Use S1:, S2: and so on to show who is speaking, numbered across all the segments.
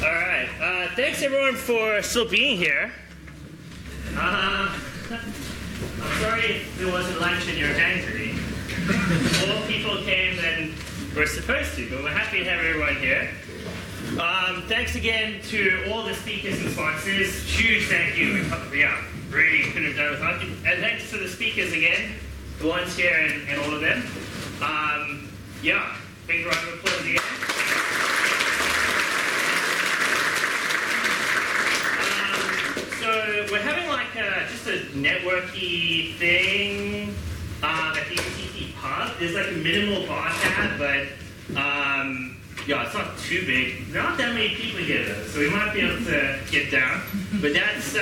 S1: All right. Thanks everyone for still being here. I'm sorry if there wasn't lunch and you're hungry. More people came than we're supposed to, but we're happy to have everyone here. Thanks again to all the speakers and sponsors. Huge thank you. Yeah, really couldn't have done it without you. And thanks to the speakers again, the ones here and all of them. Yeah, big round of applause again. So we're having like just a networky thing at the UCT pub. There's like a minimal bar tab, but yeah, it's not too big. There aren't that many people here though, so we might be able to get down. But that's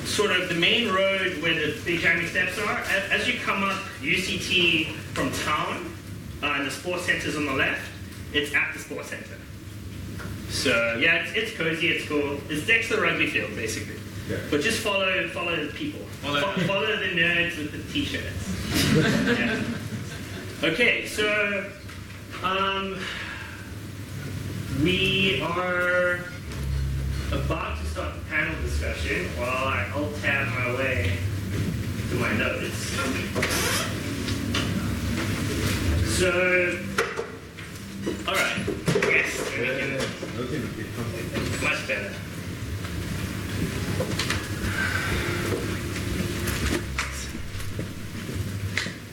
S1: sort of the main road where the big jumping steps are. As you come up UCT from town, and the sports center's on the left, it's at the sports center. So yeah, it's cozy, it's cool. It's next to the rugby field, basically. Yeah. But just follow the people. Follow the nerds with the t-shirts. Yeah. Okay, so we are about to start the panel discussion while I alt-tab my way to my notes. So, all right. Yes, we can. Much better.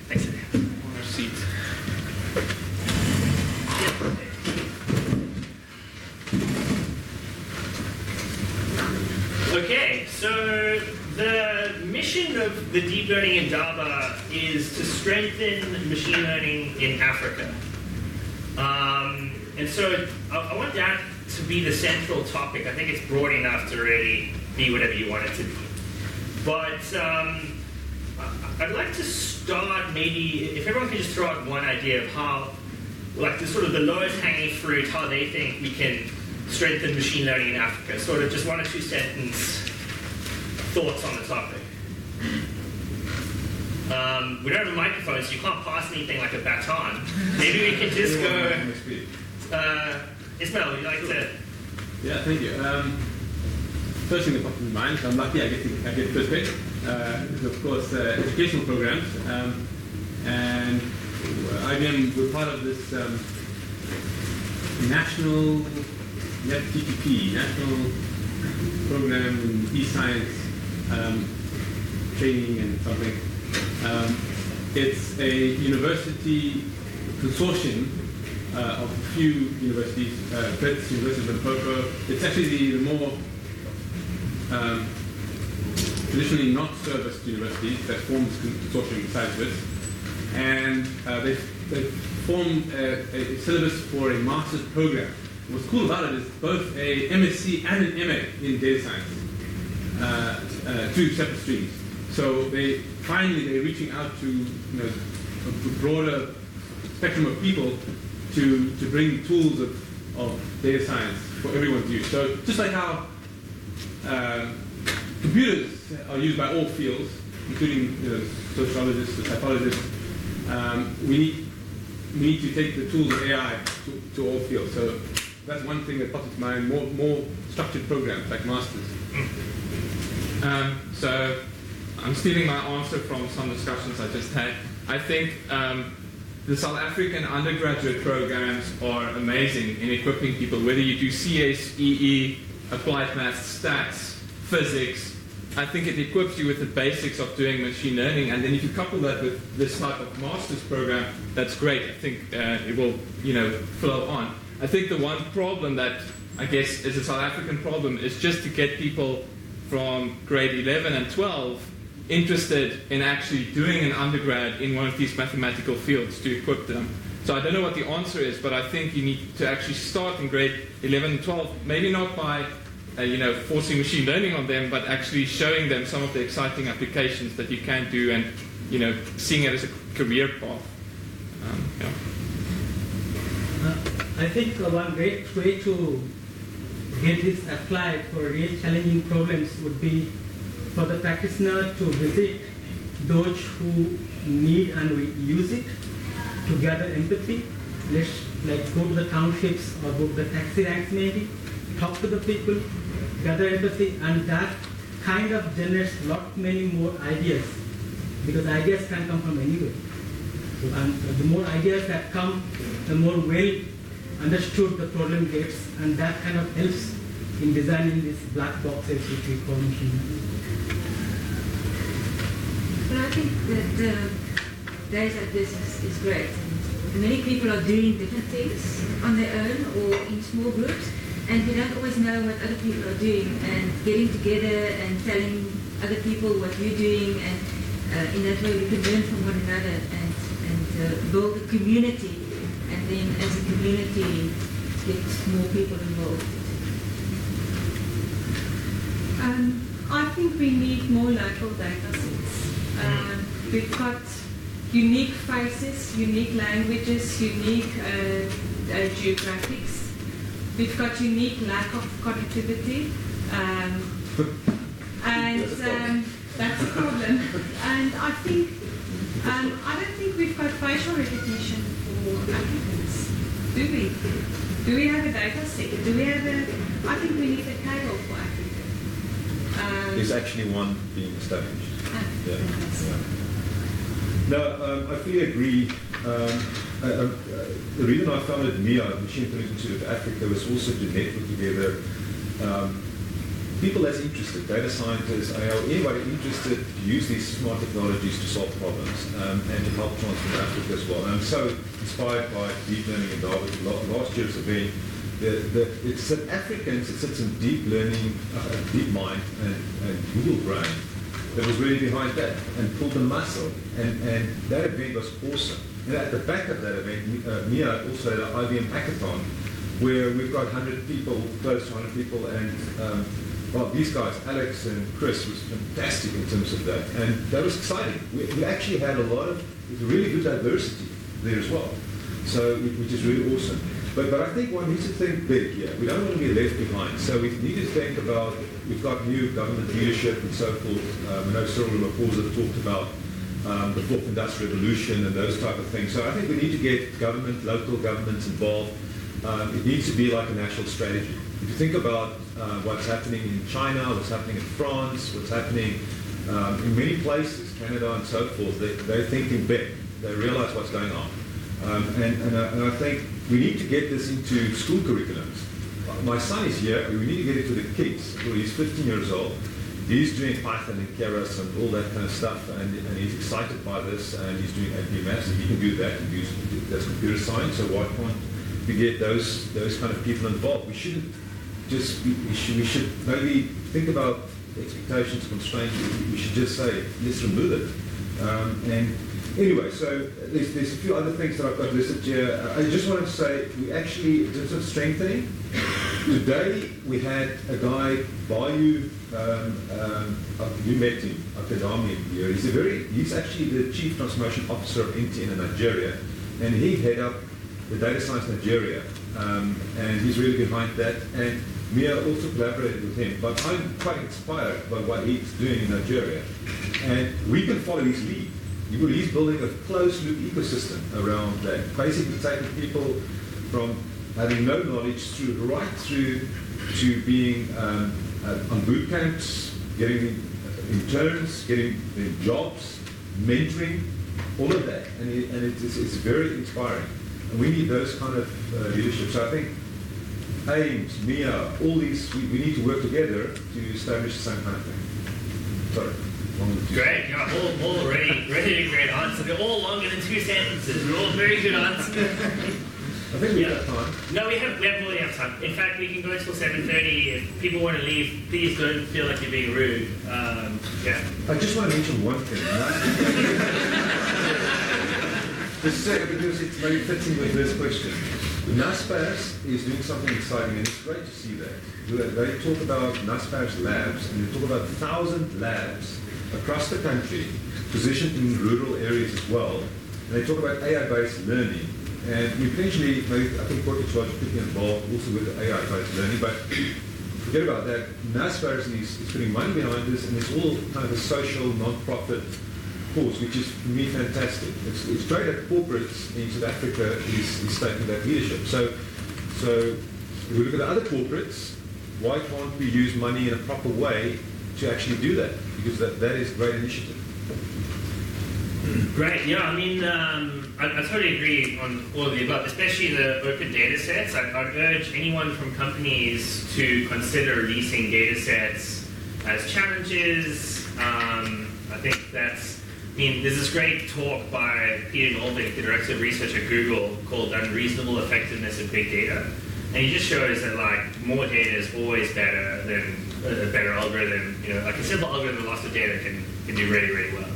S1: Thanks. On our seats. Okay, so the mission of the Deep Learning Indaba is to strengthen machine learning in Africa. And so I want that to be the central topic. I think it's broad enough to really be whatever you want it to be. But I'd like to start maybe, if everyone could just throw out one idea of how, like the sort of the lowest hanging fruit, how they think we can strengthen machine learning in Africa. Sort of just 1 or 2 sentence thoughts on the topic. We don't have a microphone, so you can't pass anything like a baton. Maybe we can just go. Ismail, would you like to?
S2: Yeah, thank you. First thing that popped in mind, I'm lucky I get first pick. Is of course educational programs, and IBM we're part of this national NetTPP, national program in e-science training and something. It's a university consortium of a few universities, Brits, University of Limpopo. It's actually the more traditionally not serviced universities that form this consortium besides Brits. And they've formed a syllabus for a master's program. What's cool about it is both a MSc and an MA in data science, 2 separate streams. So they're reaching out to a broader spectrum of people to bring tools of data science for everyone's use. So just like how computers are used by all fields, including sociologists, psychologists, we need to take the tools of AI to all fields. So that's one thing that pops into mind. More structured programs like masters.
S3: So I'm stealing my answer from some discussions I just had. I think the South African undergraduate programs are amazing in equipping people, whether you do CS, EE, applied maths, stats, physics. I think it equips you with the basics of doing machine learning, and then if you couple that with this type of master's program, that's great. I think it will, flow on. I think the one problem that I guess is a South African problem is just to get people from grade 11 and 12 interested in actually doing an undergrad in one of these mathematical fields to equip them. So I don't know what the answer is, but I think you need to actually start in grade 11 and 12, maybe not by forcing machine learning on them, but actually showing them some of the exciting applications that you can do and seeing it as a career path.
S4: I think one great way to get this applied for real challenging problems would be for the practitioner to visit those who need and will use it to gather empathy. Let's go to the townships or go to the taxi ranks maybe talk to the people, gather empathy, and that kind of generates many more ideas, because ideas can come from anywhere. So, and the more ideas that come, the more well understood the problem gets, and that kind of helps in designing these black boxes which we call machine learning.
S5: But I think that days like this is great. And many people are doing different things on their own or in small groups, and we don't always know what other people are doing, and getting together and telling other people what you're doing, and in that way we can learn from one another and build a community, and then as a community get more people involved.
S6: I think we need more local data sets. We've got unique faces, unique languages, unique geographics. We've got unique lack of connectivity, and that's a problem. And I think I don't think we've got facial recognition for applicants. Do we? Do we have a data set? Do we have a? I think we need a cable for applicants.
S7: There's actually one being established. Yeah. No, I fully agree. The reason I founded MIA, Machine Intelligence Institute of Africa, was also to network together people that's interested, data scientists, anybody interested to use these smart technologies to solve problems and to help transform Africa as well. And I'm so inspired by Deep Learning Indaba X. Last year's event. It's an Africans, it sits in deep learning, deep mind and Google brain that was really behind that and pulled the muscle. And that event was awesome. And at the back of that event, MIA also had an IBM hackathon where we've got 100 people, close to 100 people, and well, these guys, Alex and Chris, was fantastic in terms of that. And that was exciting. We actually had a lot of really good diversity there as well, so which is really awesome. But I think one needs to think big here. We don't want to be left behind. So we need to think about, we've got new government leadership and so forth. I know Cyril Ramaphosa talked about the fourth industrial revolution and those type of things. So I think we need to get government, local governments involved. It needs to be like a national strategy. If you think about what's happening in China, what's happening in France, what's happening in many places, Canada and so forth, they're thinking big. They realize what's going on. And I think we need to get this into school curriculums. My son is here. We need to get it to the kids. Well, he's 15 years old. He's doing Python and Keras and all that kind of stuff, and he's excited by this, and he's doing AP Maths, and he can do that. That's computer science, so why can't we get those kind of people involved? We shouldn't just, we should maybe think about expectations, constraints. We should just say, let's remove it. And anyway, so there's a few other things that I've got listed here. I just wanted to say, we actually, in terms of strengthening, today we had a guy, Bayu, you met him, Akadami here. He's actually the Chief Transformation Officer of MTN in Nigeria, and he head up the Data Science Nigeria, and he's really behind that. And Mia also collaborated with him, but I'm quite inspired by what he's doing in Nigeria, and we can follow his lead. He's building a closed-loop ecosystem around that, basically taking people from having no knowledge right through to being on boot camps, getting interns, getting jobs, mentoring, all of that, and it's very inspiring. And we need those kind of leadership. So I think AIMS, MIA, all these, we need to work together to establish the same kind of thing. Sorry.
S1: Great, yeah, all really great answers. They're all longer than 2 sentences. They're all very good answers.
S7: I think we have time.
S1: No, we have more than enough time. In fact, we can go until 7:30. If people want to leave, please don't feel like you're being rude. Yeah.
S7: I just want to mention one thing. Just say, because it's very fitting with this question. NASPAS is doing something exciting, and it's great to see that. They talk about NASPAS labs, and they talk about 1,000 labs across the country, positioned in rural areas as well. And they talk about AI-based learning. And we potentially, maybe, I think Portage Lodge could be involved also with AI-based learning, but forget about that. NASPAS is putting money behind this, and it's all kind of a social, non-profit cause, which is, for me, fantastic. It's great that corporates in South Africa is taking that leadership. So if we look at the other corporates, why can't we use money in a proper way to actually do that? Because that is a great initiative.
S1: Great, yeah, I mean, I totally agree on all of the above, especially the open data sets. I'd urge anyone from companies to consider releasing data sets as challenges. I think there's this great talk by Peter Ntombikayise, the director of research at Google, called Unreasonable Effectiveness of Big Data. And he just shows that more data is always better than a better algorithm. Like a simple algorithm with lots of data can do really, really well.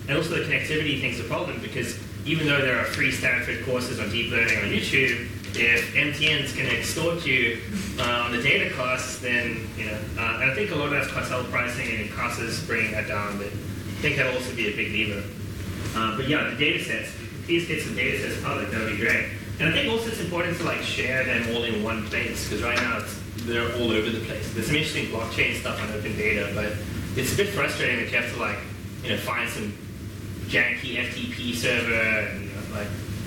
S1: And also the connectivity thing's a problem, because even though there are free Stanford courses on deep learning on YouTube, if MTN's going to extort you on the data costs, then, and I think a lot of that's cartel pricing and classes bringing that down, but I think that'll also be a big lever. But yeah, the data sets, please get some data sets public, that would be great. And I think also it's important to share them all in one place, because right now they're all over the place. There's some interesting blockchain stuff on open data, but it's a bit frustrating that you have to find some janky FTP server, and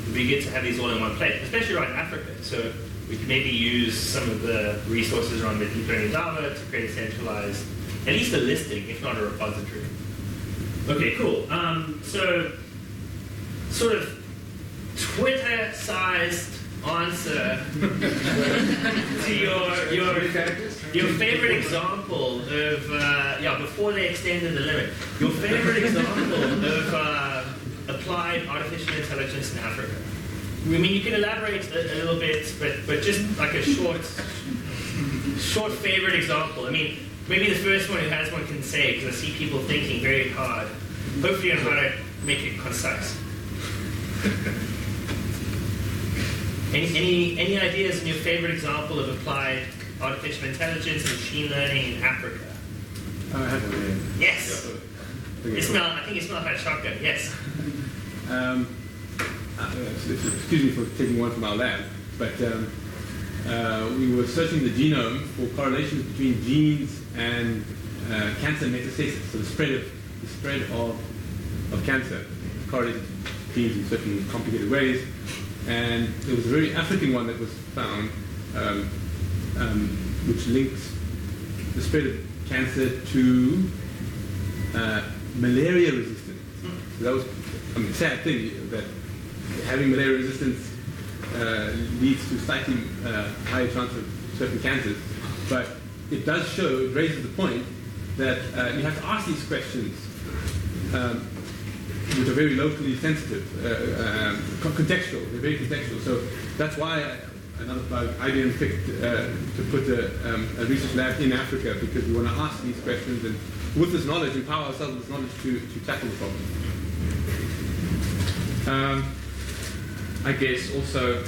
S1: it'd be good to have these all in one place, especially around Africa. So we could maybe use some of the resources around the Deep Learning Indaba to create a centralized, at least a listing, if not a repository. Okay, cool. So sort of Twitter-sized answer to your favorite example of before they extended the limit. Your favorite example of applied artificial intelligence in Africa. I mean, you can elaborate a little bit, but just like a short favorite example. I mean, maybe the first one who has one can say, because I see people thinking very hard. Hopefully, on how to make it concise. Any ideas on your favorite example of applied artificial intelligence and machine learning in Africa?
S2: I have one here.
S1: Yes. I think Ismail had a shotgun. Yes.
S2: Excuse me for taking one from our lab, but we were searching the genome for correlations between genes and cancer metastasis, so the spread of cancer, correlated genes in certain complicated ways. And there was a very African one that was found, which links the spread of cancer to malaria resistance. So that was a sad thing, that having malaria resistance leads to slightly higher chance of certain cancers. But it does show, it raises the point that you have to ask these questions, which are very locally sensitive, contextual. They're very contextual. So that's why another plug, IBM picked to put a research lab in Africa, because we want to ask these questions and, with this knowledge, empower ourselves with this knowledge to tackle the problem.
S3: I guess also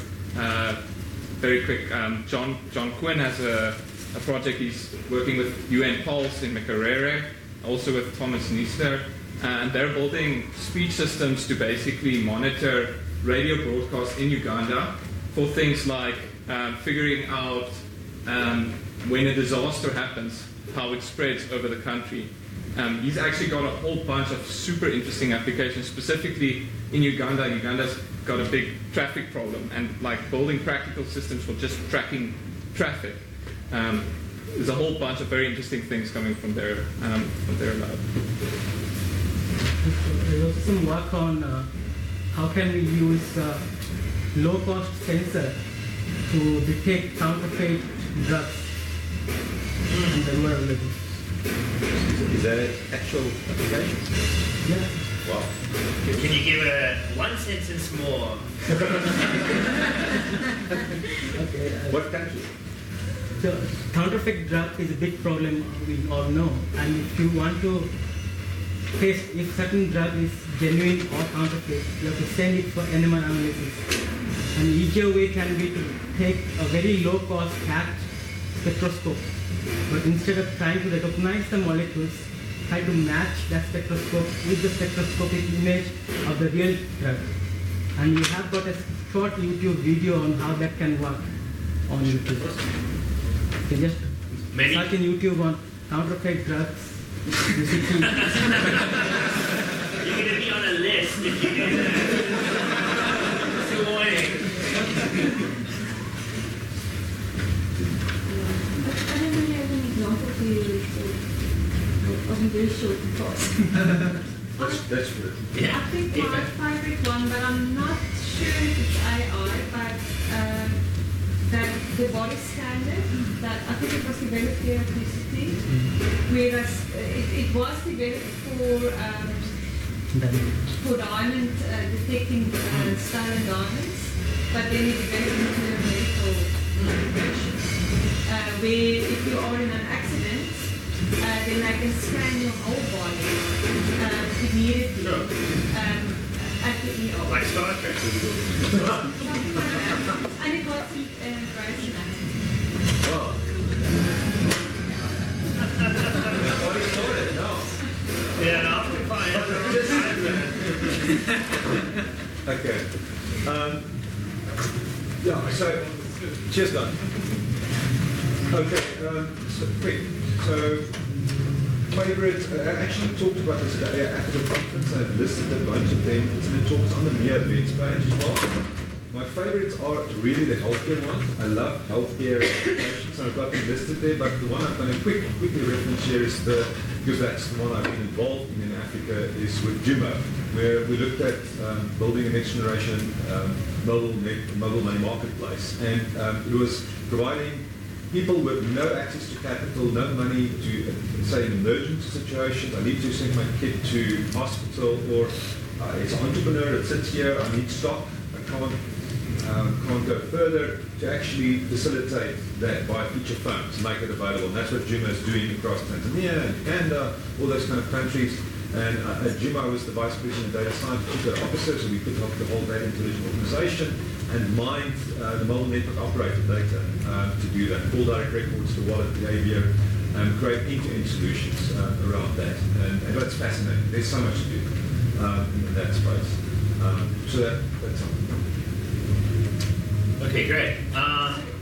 S3: very quick. John Quinn has a project. He's working with UN Pulse in Makerere, also with Thomas Niester. And they're building speech systems to basically monitor radio broadcasts in Uganda for things like figuring out when a disaster happens, how it spreads over the country. He's actually got a whole bunch of super interesting applications, specifically in Uganda. Uganda's got a big traffic problem, and building practical systems for just tracking traffic. There's a whole bunch of very interesting things coming from their lab.
S4: There's also some work on how can we use low-cost sensor to detect counterfeit drugs in the rural levels.
S7: Is that an actual application?
S4: Yeah.
S7: Wow.
S1: Can you give one sentence more?
S4: Okay.
S7: What country?
S4: So counterfeit drug is a big problem, we all know. And if you want to test if certain drug is genuine or counterfeit, you have to send it for animal analysis. And easier way can be to take a very low-cost hacked spectroscope. But instead of trying to recognize the molecules, try to match that spectroscope with the spectroscopic image of the real drug. And we have got a short YouTube video on how that can work on YouTube. You can just search in YouTube on counterfeit drugs.
S1: You're going to be on a list if you do that. It's a warning.
S5: to I'll be very short and fast.
S7: That's good.
S1: Yeah.
S6: I think my favorite one, but I'm not sure if it's AI, but that the body standard, that I think it was developed here at UCT, whereas it was developed for diamond detecting stolen diamonds, but then it developed into a medical application, where if you are in an accident, then they can scan your whole body immediately at the ER.
S1: Like Star Trek.
S6: And it was Grey's Anatomy.
S7: Wow. What is sorted? No.
S1: Yeah, no, I'm fine.
S7: Okay. Yeah, so, cheers, guys. Okay, so quick. So, favorite, I actually talked about this at the conference. I've listed a bunch of them. It's in the talks on the mere events page as well. My favorites are really the healthcare ones. I love healthcare applications, so I've got them listed there, but the one I'm going to quickly reference here is because that's the one I've been involved in Africa, is with Jumo, where we looked at building a next generation mobile money marketplace. And it was providing people with no access to capital, no money to, say, an emergency situation. I need to send my kid to hospital, or it's an entrepreneur that sits here, I need stock, I can't go further, to actually facilitate that by feature phones, make it available. And that's what Jumo is doing across Tanzania and Uganda, all those kind of countries. And at Jumo, I was the Vice President of Data Science Particular Officer, so we put up the whole data intelligence organization and mined the mobile network operator data to do that. Full direct records, the wallet behavior, and create end-to-end solutions around that. And that's fascinating. There's so much to do in that space. So that's something.
S1: Okay, great.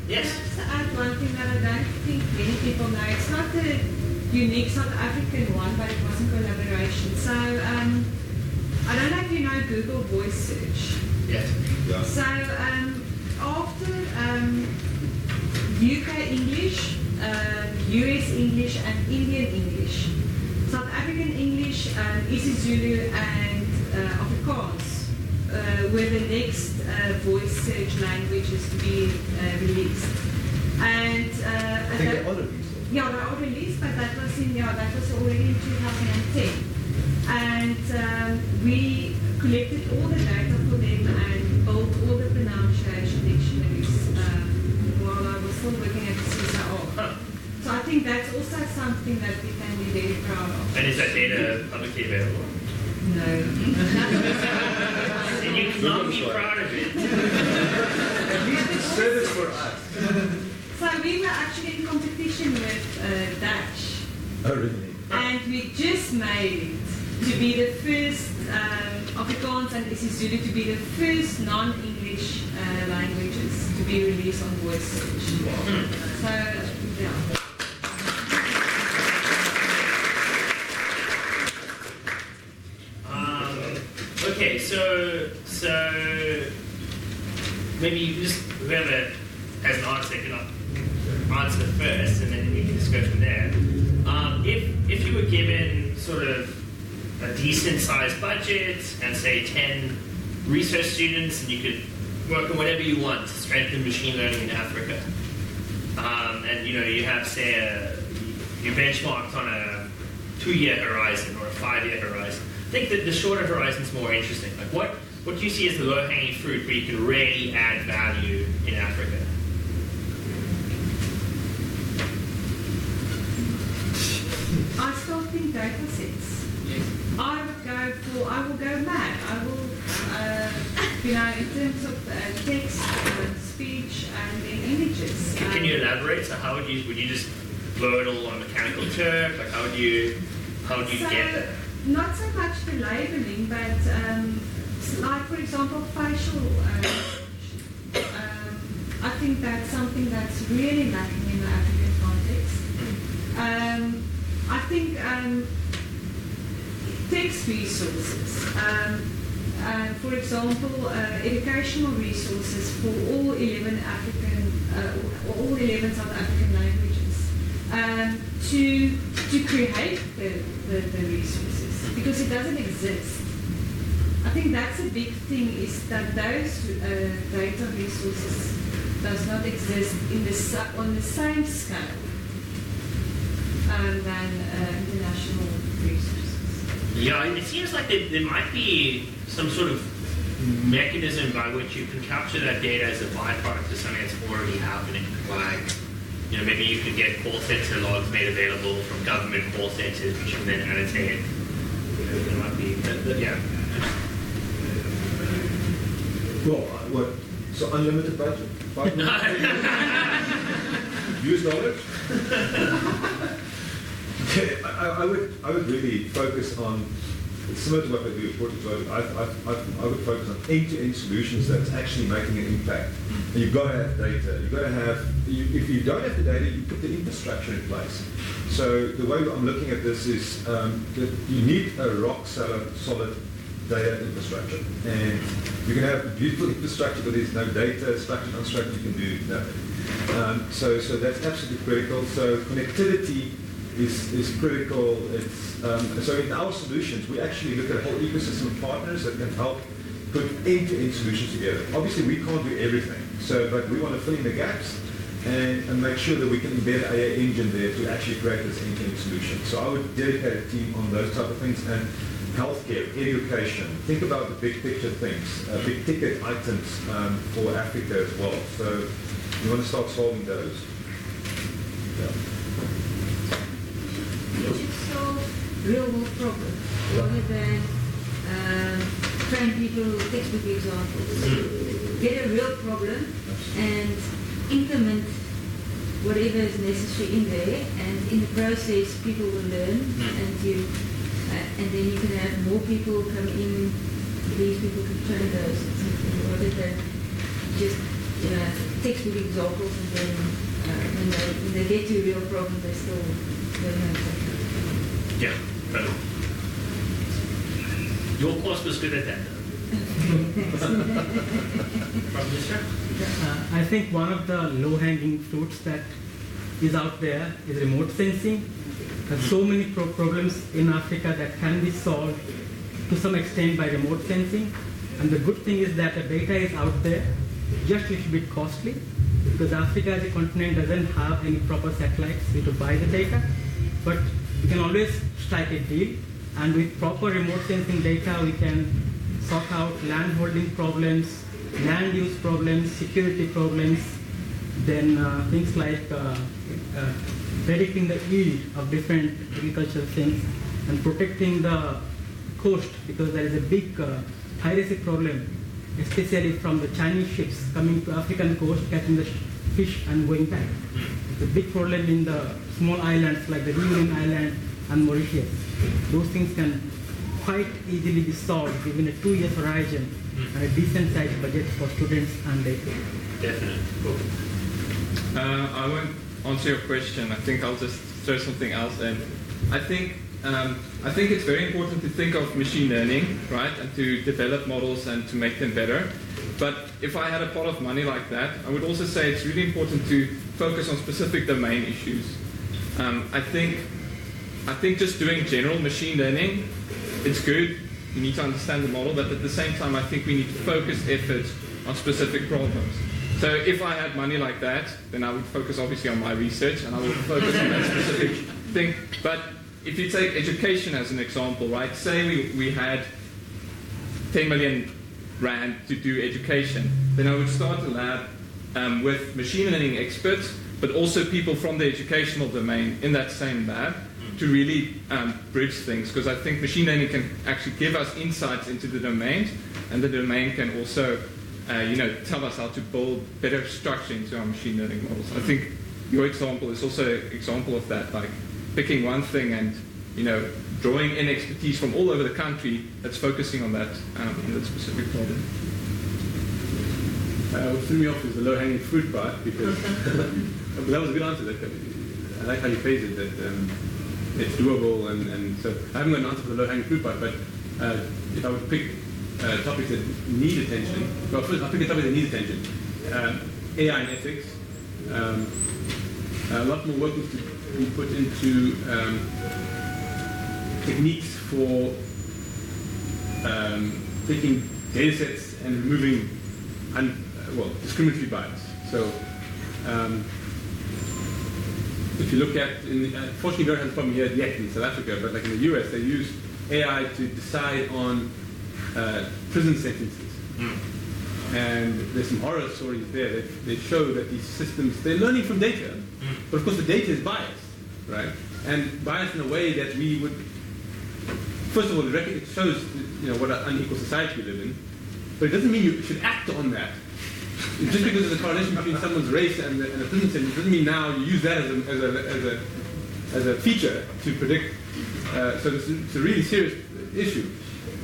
S1: Yes?
S6: Just to add one thing that I don't think many people know, it's not the unique South African one, but it was in collaboration. So, I don't know if you know Google Voice Search.
S1: Yes.
S7: Yeah.
S6: So, after UK English, US English, and Indian English, South African English, isiZulu, and Afrikaans were the next voice search languages to be released. And
S7: I think they're all released.
S6: yeah, they are released, but that was already in 2010. And we collected all the data for them and built all the pronunciation dictionaries while I was still working at the CSIR. So I think that's also something that we can be very proud of.
S1: And is that data publicly available?
S6: No.
S1: And you cannot be proud of it.
S7: At least it's service for us.
S6: So we were actually in competition with Dutch.
S7: Oh, really?
S6: And we just made it to be the first, Afrikaans and isiZulu to be the first non-English languages to be released on voice search. So, yeah.
S1: Okay, so maybe you just, whoever has an answer can answer first, and then we can just go from there. If you were given sort of a decent sized budget and say 10 research students, and you could work on whatever you want to strengthen machine learning in Africa, and you have, say, you benchmarked on a 2-year horizon or a 5-year horizon. I think that the shorter horizon is more interesting. Like what do you see as the low-hanging fruit where you can really add value in Africa?
S6: I still think data sets. I will go mad. I will, in terms of text, speech, and then images.
S1: Can you elaborate? So how would you just blow it all on a mechanical turk? Like how would you get that?
S6: Not so much the labeling, but like for example, facial. I think that's something that's really lacking in the African context. I think text resources. For example, educational resources for all 11 South African languages. to create the resources, because it doesn't exist. I think that's a big thing, is that those data resources does not exist on the same scale than international resources.
S1: Yeah, it seems like there might be some sort of mechanism by which you can capture that data as a byproduct of something that's already happening. Like, you know, maybe you could get call center logs made available from government call centers, which you can then annotate. You know, there might be, yeah.
S7: Well, what? So unlimited budget? US dollars? I would really focus on, it's similar to what I do at Portugal. I would focus on end-to-end solutions that's actually making an impact. And you've got to have data. You've got to have, if you don't have the data, you put the infrastructure in place. So the way I'm looking at this is that you need a rock-solid data infrastructure. And you can have beautiful infrastructure, but there's no data, structured, unstructured, you can do nothing. So that's absolutely critical. So connectivity is critical. So in our solutions, we actually look at a whole ecosystem of partners that can help put end-to-end solutions together. Obviously, we can't do everything, but we want to fill in the gaps and make sure that we can embed AI engine there to actually create this end-to-end solution. So I would dedicate a team on those type of things. And healthcare, education, think about the big picture things, big ticket items for Africa as well. So you want to start solving those. Yeah.
S5: You should solve real-world problems rather than train people textbook examples. Get a real problem and implement whatever is necessary in there, and in the process people will learn, and then you can have more people come in, these people can train those, rather than just textbook examples, and then when they get to a real problem, they still don't know exactly.
S1: Yeah, but your course was good at that, though. From Mishra?
S4: I think one of the low-hanging fruits that is out there is remote sensing. There are so many problems in Africa that can be solved to some extent by remote sensing. And the good thing is that the data is out there, just a little bit costly, because Africa as a continent doesn't have any proper satellites to buy the data. But we can always strike a deal, and with proper remote sensing data, we can sort out land holding problems, land use problems, security problems, then things like predicting the yield of different agricultural things, and protecting the coast, because there is a big piracy problem, especially from the Chinese ships coming to African coast, catching the fish and going back. It's a big problem in the small islands like the Reunion Island and Mauritius. Those things can quite easily be solved given a 2-year horizon and a decent sized budget for students and data.
S1: Definitely. Cool.
S3: I won't answer your question. I think I'll just throw something else in. I think it's very important to think of machine learning, right, and to develop models and to make them better. But if I had a pot of money like that, I would also say it's really important to focus on specific domain issues. I think just doing general machine learning, it's good. You need to understand the model, but at the same time, I think we need to focus efforts on specific problems. So if I had money like that, then I would focus obviously on my research, and I would focus on that specific thing. But if you take education as an example, right? Say we had 10 million rand to do education, then I would start a lab with machine learning experts, but also people from the educational domain in that same lab to really bridge things, because I think machine learning can actually give us insights into the domain, and the domain can also tell us how to build better structure into our machine learning models. I think your example is also an example of that, like picking one thing and drawing in expertise from all over the country that's focusing on that specific problem.
S2: What threw me off is the low-hanging fruit part, because that was a good answer. I like how you phrased it, that it's doable, and so I haven't got an answer for the low-hanging fruit part, but if I would pick topics that need attention, well, first I'll pick a topic that needs attention. AI and ethics. A lot more work needs to be put into techniques for taking data sets and removing discriminatory bias. So if you look at, fortunately we don't have this problem here yet in South Africa, but like in the US, they use AI to decide on prison sentences. And there's some horror stories there. They show that these systems, they're learning from data, but of course the data is biased, right? And biased in a way that we would, first of all, it shows what an unequal society we live in, but it doesn't mean you should act on that. Just because there's a correlation between someone's race and a prison sentence doesn't mean now you use that as a feature to predict. So it's a really serious issue.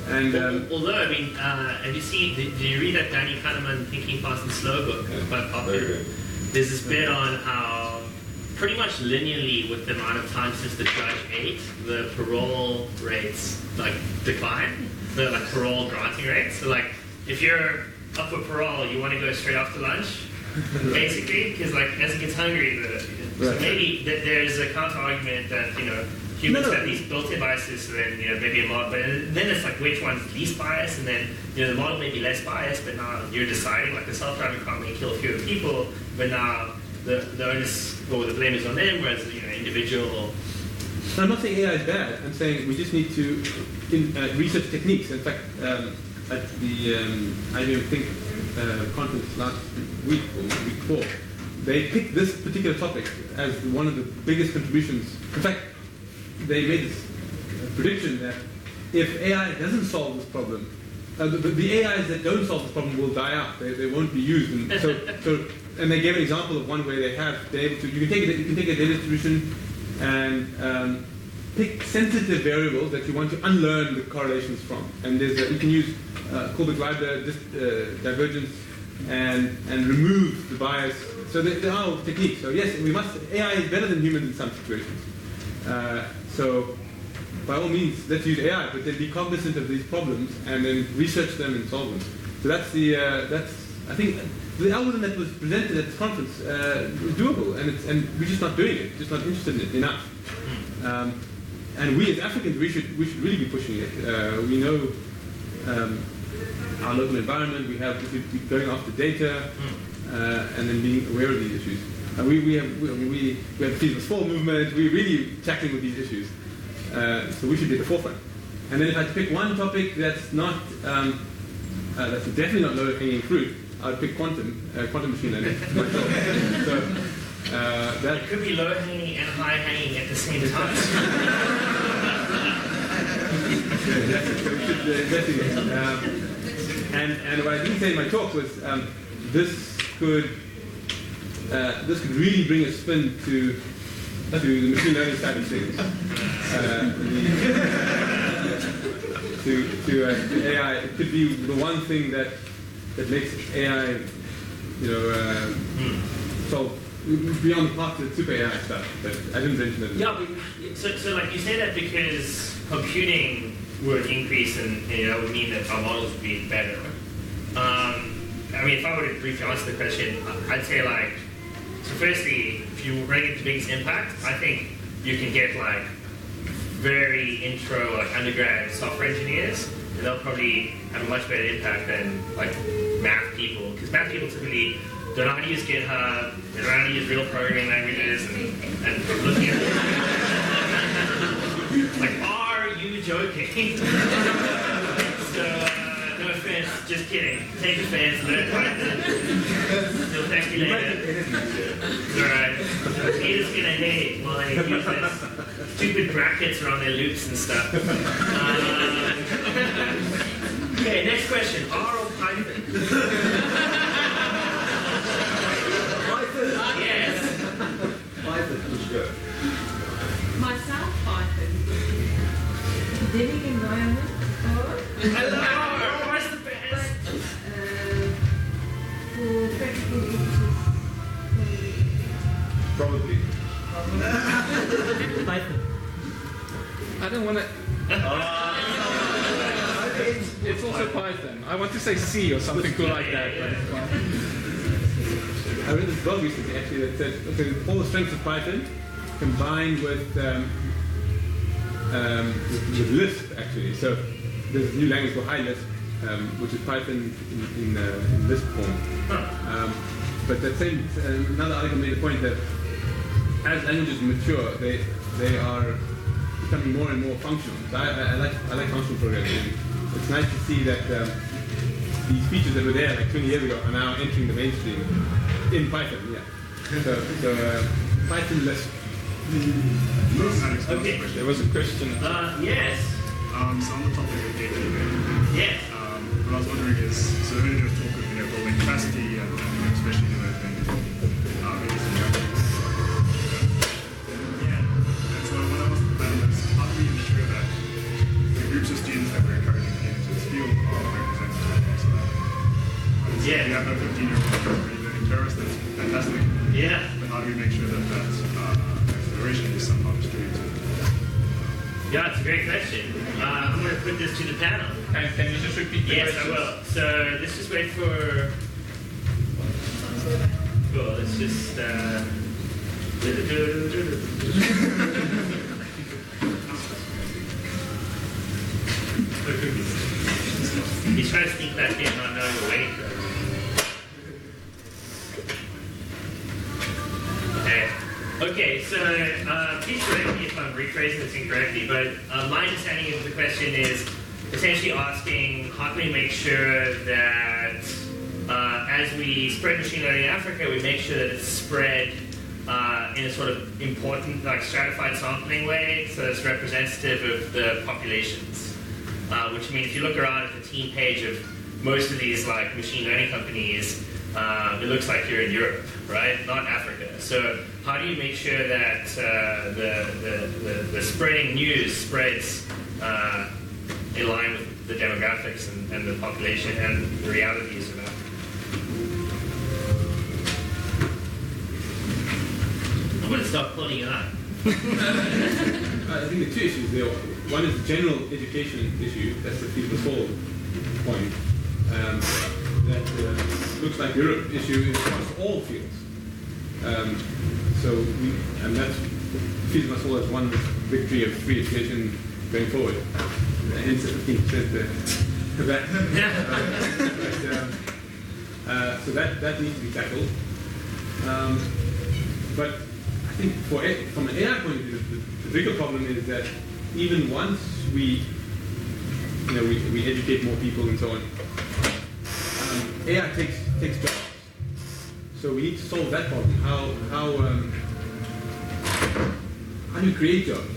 S2: And
S1: although, I mean, have you seen? Did you read that Danny Kahneman Thinking Fast and Slow book? Quite popular. There's this bit on how pretty much linearly with the amount of time since the judge ate, the parole rates like decline. The like parole granting rates. So like if you're up for parole, you want to go straight after lunch, basically, because like as it gets hungry, so maybe there's a counter argument that humans have these built-in biases, so then maybe a model, but then it's like which one's least biased, and then the model may be less biased, but now you're deciding like the self-driving car may kill fewer people, but now the onus or the blame is on them, whereas individual.
S2: No, I'm not saying AI is bad. I'm saying we just need to research techniques. In fact, at the IBM Think conference last week or the week before, they picked this particular topic as one of the biggest contributions. In fact, they made this prediction that if AI doesn't solve this problem, the AIs that don't solve this problem will die out. They won't be used. And they gave an example of one where they have been able to. You can take a data distribution and pick sensitive variables that you want to unlearn the correlations from. And you can use Kullback-Leibler divergence and remove the bias. So there are techniques. So yes, AI is better than humans in some situations. So by all means, let's use AI, but then be cognizant of these problems and then research them and solve them. So I think the algorithm that was presented at this conference is doable, and we're just not doing it, just not interested in it enough. And we as Africans, we should really be pushing it. We know our local environment. We should be going after data and then being aware of these issues. We have the Feasible Fall movement. We're really tackling with these issues. So we should be at the forefront. And then if I had to pick one topic that's not that's definitely not low-hanging fruit, I'd pick quantum machine learning. So that
S1: it could be low-hanging and high-hanging at the same time.
S2: And what I didn't say in my talk was this could really bring a spin to the machine learning side of things. To AI, it could be the one thing that makes AI, solve beyond the part of the super AI stuff. But I didn't mention it.
S1: Yeah, so like you say that because computing would increase and that would mean that our models would be better. I mean, if I were to briefly answer the question, I'd say so firstly, if you rank it the biggest impact, I think you can get very intro undergrad software engineers, and they'll probably have a much better impact than math people, because math people typically don't know how to use GitHub, they don't know how to use real programming languages, and looking at are you joking? So, no offense, just kidding. Take offense, learn Python. You'll thank me later. It's alright. Peter's gonna hate while I use this stupid brackets around their loops and stuff. Okay, next question. R or Python?
S7: Python?
S1: Yes.
S7: Python is good.
S6: Myself, Python.
S5: Living environment or
S1: I love R. What's the best?
S5: for practical issues.
S7: Probably.
S4: Python.
S3: I don't want to. It's also Python. I want to say C or something cool like that. But
S2: I read this blog recently actually that said, okay, all the strengths of Python combined with Lisp actually. So there's a new language called Lisp, which is Python in Lisp form. But that same another article made the point that as languages mature, they are becoming more and more functional. So I like functional programming. It's nice to see that these features that were there like 20 years ago are now entering the mainstream in Python. Yeah. So Python Lisp.
S1: Okay.
S3: There was a question.
S1: Yes.
S8: So on the topic of data development,
S1: Yes.
S8: what I was wondering is, so earlier there was talk of building capacity and especially developing maybe some
S1: Yeah.
S8: And so what I was planning is, how do we ensure that the groups of students that we're encouraging to get into this field are representative across that?
S1: Yeah.
S8: We have a 15-year-old already learning terrorist, that's fantastic.
S1: Yeah.
S8: But how do we make sure that that acceleration is somehow distributed?
S1: Yeah, it's a great question. I'm going to put this to the panel.
S3: Can you just repeat the
S1: Yes,
S3: question?
S1: I will. So let's just wait for. Cool. Let's just. He's trying to sneak back in, not knowing the waiting for. Okay, so please correct me if I'm rephrasing this incorrectly, but my understanding of the question is essentially asking how can we make sure that as we spread machine learning in Africa, we make sure that it's spread in a sort of important, like stratified sampling way, so it's representative of the populations. Which means if you look around at the team page of most of these like machine learning companies, it looks like you're in Europe, right? Not Africa. So how do you make sure that the spreading news spreads in line with the demographics and the population and the realities of Africa? I'm going to stop pulling you out.
S2: I think the two issues there. One is the general education issue. That's the feasible point. That looks like Europe issue across all fields. And that's feasible as well as one victory of free education going forward. Hence the 15% that. So that needs to be tackled. But I think from an AI point of view, the bigger problem is that even once we educate more people and so on, AI takes jobs. So we need to solve that problem. How do you create jobs?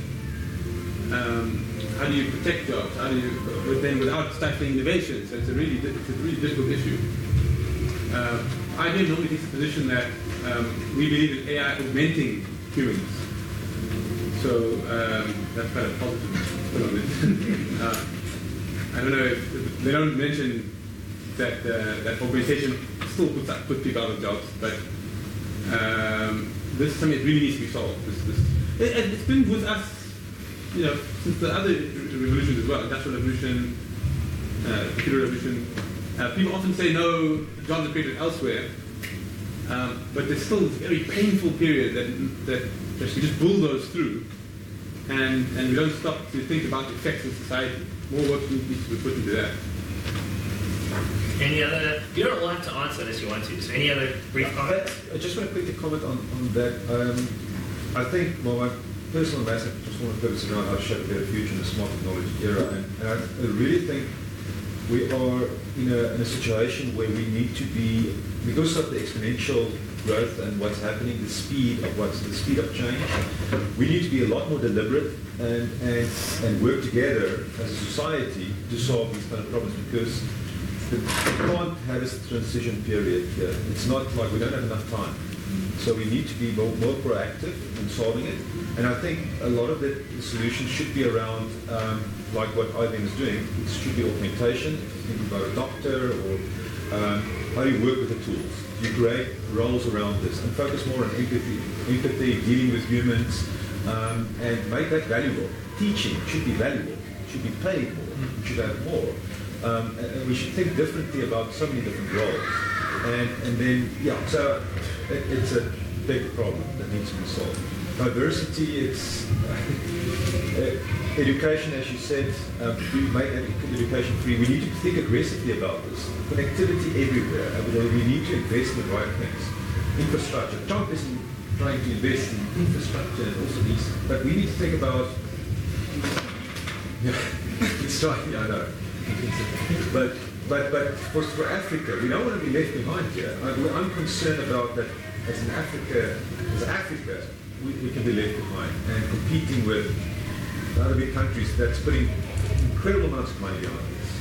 S2: How do you protect jobs? How do you, but then without stifling innovation? So it's a really difficult issue. IBM normally takes the position that we believe in AI augmenting humans. So that's kind of positive put on it. I don't know if they don't mention that that augmentation still puts people out of jobs, but this is something that really needs to be solved. It's been with us, since the other revolutions as well, industrial revolution, computer revolution. People often say no, jobs are created elsewhere, but there's still this very painful period that we just bulldoze through, and we don't stop to think about the effects in society. More work needs to be put into that.
S1: Any other? You don't have to answer unless you want to. So any other brief comments?
S7: I just want to quickly comment on that. I think, my personal message just want to focus around how to shape a better future in the smart technology era. And I really think we are in a situation where we need to be, because of the exponential growth and what's happening, the speed of change, we need to be a lot more deliberate and work together as a society to solve these kind of problems, because we can't have a transition period here. It's not like we don't have enough time. So we need to be more proactive in solving it. And I think a lot of the solutions should be around, like what IBM is doing. It should be augmentation, thinking about a doctor, or how you work with the tools. You create roles around this and focus more on empathy, dealing with humans, and make that valuable. Teaching should be valuable, should be paid more, should have more. And we should think differently about so many different roles. And then, so it's a big problem that needs to be solved. Diversity, it's education, as you said, we make education free. We need to think aggressively about this. Connectivity everywhere. We need to invest in the right things. Infrastructure. Trump is trying to invest in infrastructure and also these, but we need to think about, it's trying, I know. But for Africa, we don't want to be left behind here. I'm concerned about that as Africa, we can be left behind and competing with other big countries that's putting incredible amounts of money behind this.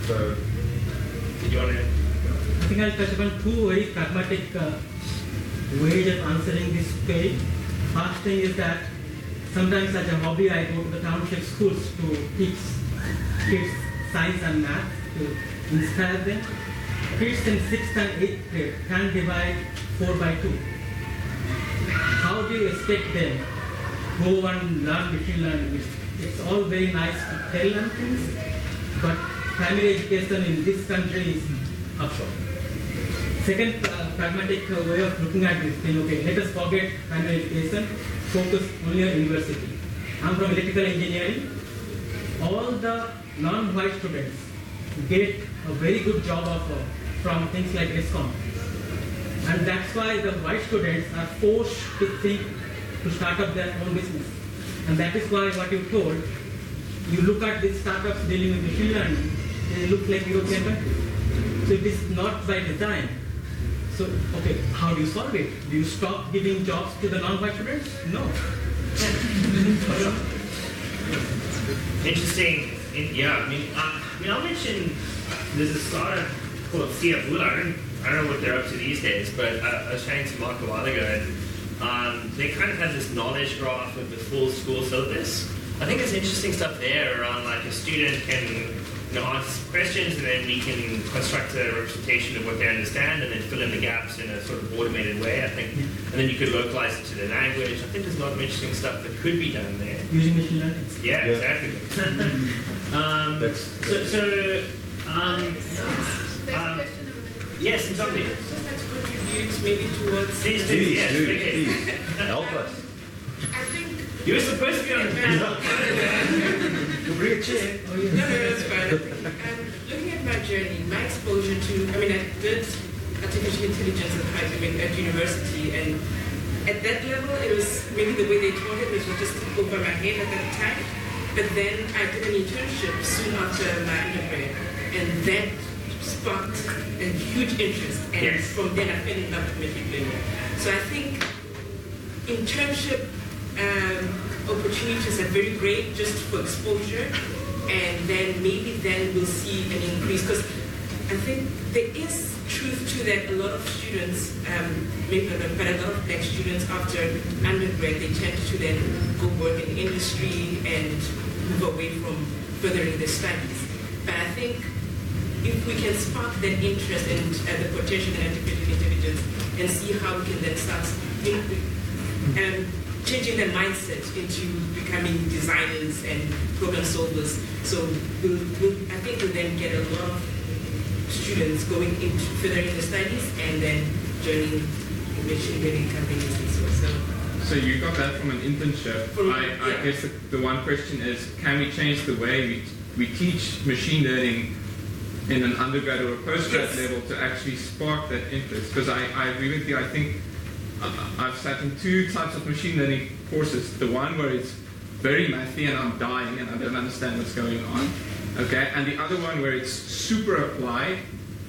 S7: So,
S1: did you want to?
S4: I think I'll touch upon two very pragmatic ways of answering this page. First thing is that sometimes as a hobby I go to the township schools to teach kids science and math to inspire them. Kids in 6th and 8th grade can divide 4 by 2. How do you expect them go and learn machine learning? It's all very nice to tell them things, but primary education in this country is offshore. Second pragmatic way of looking at this thing, okay, let us forget primary education, focus only on university. I'm from electrical engineering. All the non-white students get a very good job offer from things like ESCOM. And that's why the white students are forced to think to start up their own business. And that is why what you told, you look at these startups dealing with machine learning, they look like European countries. So it is not by design. So, okay, how do you solve it? Do you stop giving jobs to the non-white students? No.
S1: Interesting. I'll mention there's a startup called CF. I don't know what they're up to these days, but I was chatting to Mark a while ago, and they kind of have this knowledge graph of the full school syllabus. I think there's interesting stuff there around like a student can ask questions and then we can construct a representation of what they understand and then fill in the gaps in a sort of automated way, I think. And then you could localize it to the language. I think there's a lot of interesting stuff that could be done there.
S4: Using machine learning?
S1: Yeah, exactly. Yes, Ntombi.
S9: Just like to contribute maybe towards...
S1: Please.
S7: Help us.
S9: I think...
S1: You were supposed to be on the panel.
S7: To bring a chair.
S9: No, that's fine. Looking at my journey, my exposure to... I did artificial intelligence at university, and at that level, it was maybe the way they taught it was just over my head at that time. But then I did an internship soon after my undergrad, and that sparked a huge interest, and from then I fell in love with machine learning. So I think internship opportunities are very great just for exposure, and then maybe then we'll see an increase, because I think there is truth to that. A lot of students, maybe not, but a lot of black students after undergrad, they tend to then go work in industry and move away from furthering their studies. But I think if we can spark that interest and the potential in artificial intelligence and see how we can then start changing their mindset into becoming designers and problem solvers. So I think we'll then get a lot of students going into furthering their studies and then joining machine learning companies and so.
S3: So you got that from an internship. I guess the one question is, can we change the way we teach machine learning in an undergrad or a postgrad level to actually spark that interest? Because I agree with you. I think I've sat in two types of machine learning courses. The one where it's very mathy and I'm dying and I don't understand what's going on. Okay, and the other one where it's super applied,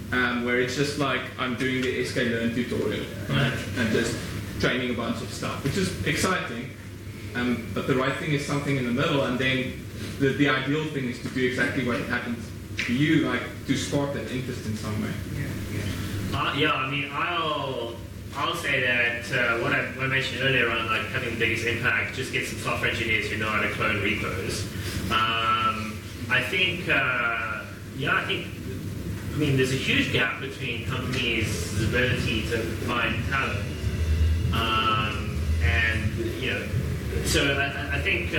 S3: where it's just like I'm doing the sklearn tutorial, right? And just training a bunch of stuff, which is exciting. But the right thing is something in the middle, and then the ideal thing is to do exactly what happened to you, like to spark that interest in some way.
S1: I'll say that what I mentioned earlier on, like having the biggest impact, just get some software engineers who know how to clone repos. There's a huge gap between companies' ability to find talent, so I think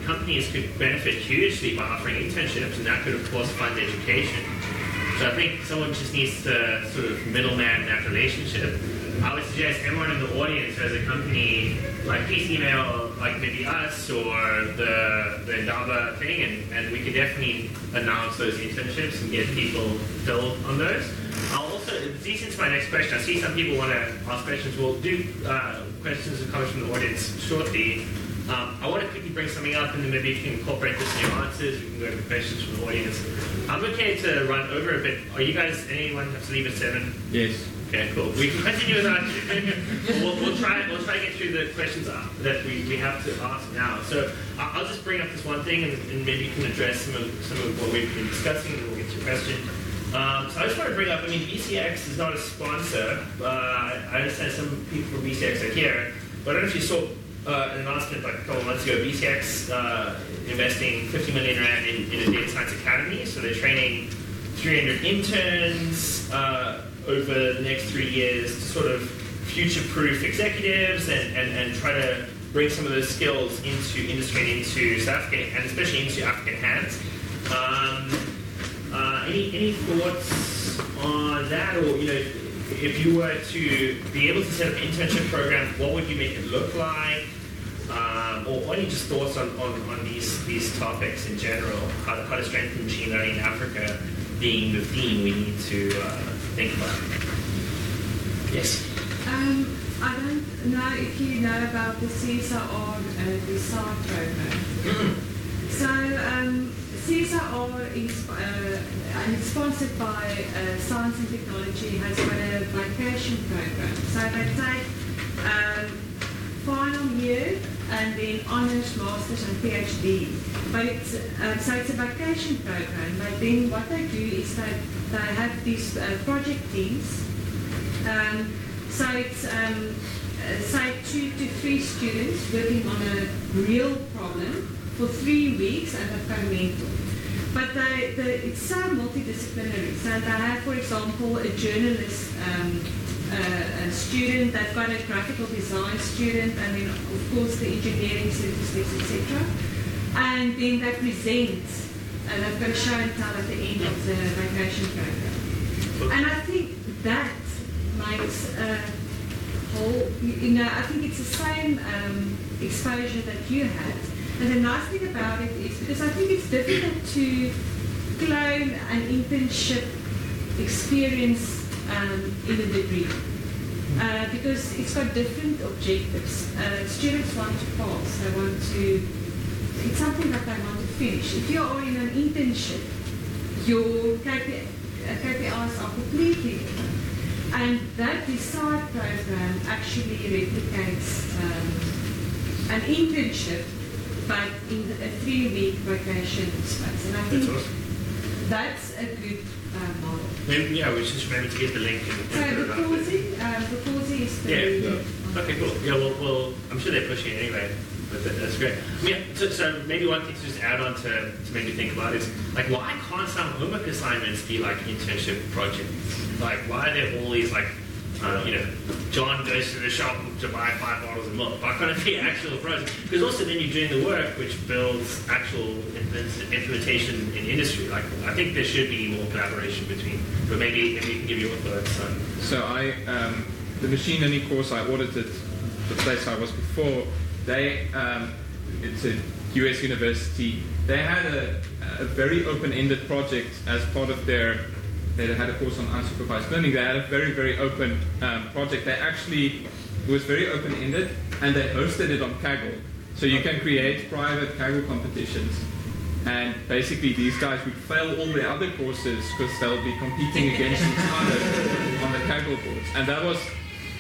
S1: companies could benefit hugely by offering internships, and that could, of course, fund education. So I think someone just needs to sort of middleman that relationship. I would suggest everyone in the audience who has a company, like please email like maybe us or the Indaba thing, and we can definitely announce those internships and get people filled on those. I'll also, it leads into my next question. I see some people want to ask questions. We'll do questions and comments from the audience shortly. I want to quickly bring something up, and then maybe you can incorporate this in your answers. We can go over questions from the audience. I'm okay to run over a bit. Are you guys, anyone have to leave at 7?
S3: Yes.
S1: Okay, cool. We can continue with that. we'll try to get through the questions that we have to ask now. So I'll just bring up this one thing, and maybe you can address some of what we've been discussing, and we'll get to your question. So I just want to bring up, I mean, BCX is not a sponsor. I understand some people from BCX are here, but I don't know if you saw an announcement like a couple of months ago, BCX investing 50 million rand in a data science academy. So they're training 300 interns over the next 3 years to sort of future-proof executives and try to bring some of those skills into industry and into South Africa, and especially into African hands. Any thoughts on that, or if you were to be able to set up internship programs, what would you make it look like? Or any just thoughts on these topics in general? How to strengthen machine learning in Africa being the theme we need to think about. Yes.
S6: I don't know if you know about the CSR Design program. So CSR is sponsored by Science and Technology, has got a vacation program. So they take final year and then honours, masters and PhD. But it's so it's a vacation program. But then what they do is they have these project teams. So it's say 2 to 3 students working on a real problem for 3 weeks, and they've got a mentor. But it's so multidisciplinary. So they have, for example, a journalist a student, they've got a graphical design student, and then of course the engineering statistics, etc. And then they present, and they've got a show and tell at the end of the vacation program. And I think that makes a whole, I think it's the same exposure that you had. And the nice thing about it is, because I think it's difficult to clone an internship experience in a degree, because it's got different objectives. Students want to pass, they want to, it's something that they want to finish. If you are in an internship, your KPIs are completely different. And that design program actually replicates an internship, but in a 3-week vacation space. And I think that's a good model.
S1: Maybe, yeah, we should remember to get the link.
S6: So the Corsi is the...
S1: Yeah. Okay, cool. Yeah, well, I'm sure they're pushing it anyway, but that's great. Yeah, so maybe one thing to just add on to make me think about is, like, why can't some homework assignments be like internship projects? Like, why are there all these, like, John goes to the shop to buy 5 bottles of milk? Why can't it be actual projects? Because also then you're doing the work which builds actual implementation in industry. Like, I think there should be more collaboration between, but maybe you can give your thoughts on.
S3: So the machine learning course I audited, the place I was before, it's a US university, they had a very open-ended project as part of their, they had a course on unsupervised learning. They had a very, very open project. It was very open-ended, and they hosted it on Kaggle. So you can create private Kaggle competitions. And basically these guys would fail all the other courses because they'll be competing against each other on the Kaggle boards. And that was,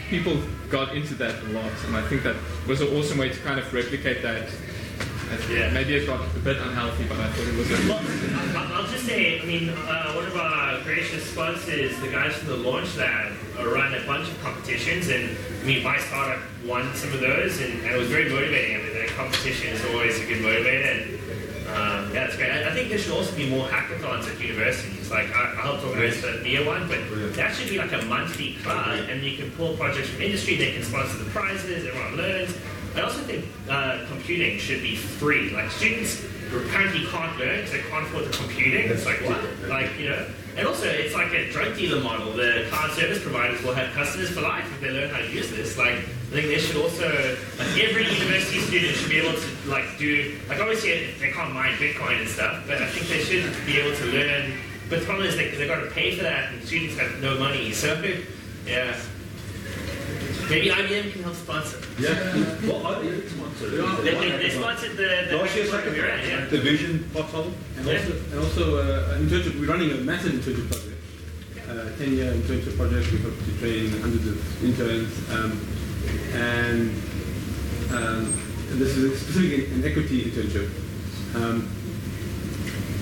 S3: people got into that a lot. And I think that was an awesome way to kind of replicate that. Yeah. Maybe it got a bit unhealthy, but I thought it was good.
S1: Well, I'll just say, I mean, one of our gracious sponsors, the guys from the Launch Lab, run a bunch of competitions, and I mean, my startup won some of those, and it was very motivating. I mean, the competition is always a good motivator, and yeah, it's great. I think there should also be more hackathons at universities. Like, I helped organize the NEA one, but that should be like a monthly club, and you can pull projects from industry, they can sponsor the prizes, everyone learns. I also think computing should be free. Like students currently can't learn because they can't afford the computing. It's like what? Like, you know. And also, it's like a drug dealer model. The cloud service providers will have customers for life if they learn how to use this. Like, I think they should also, like, every university student should be able to, like, do, like, obviously they can't mine Bitcoin and stuff, but I think they should be able to learn. But the problem is they've got to pay for that, and students have no money. So, yeah. Maybe IBM can help sponsor.
S7: Yeah. Well, IBM sponsored.
S1: They sponsored the
S7: last year's
S1: yeah.
S7: the Vision portfolio.
S2: And also in terms of, we're running a massive internship project, 10-year internship project. We hope to train hundreds of interns, and this is specifically an equity internship.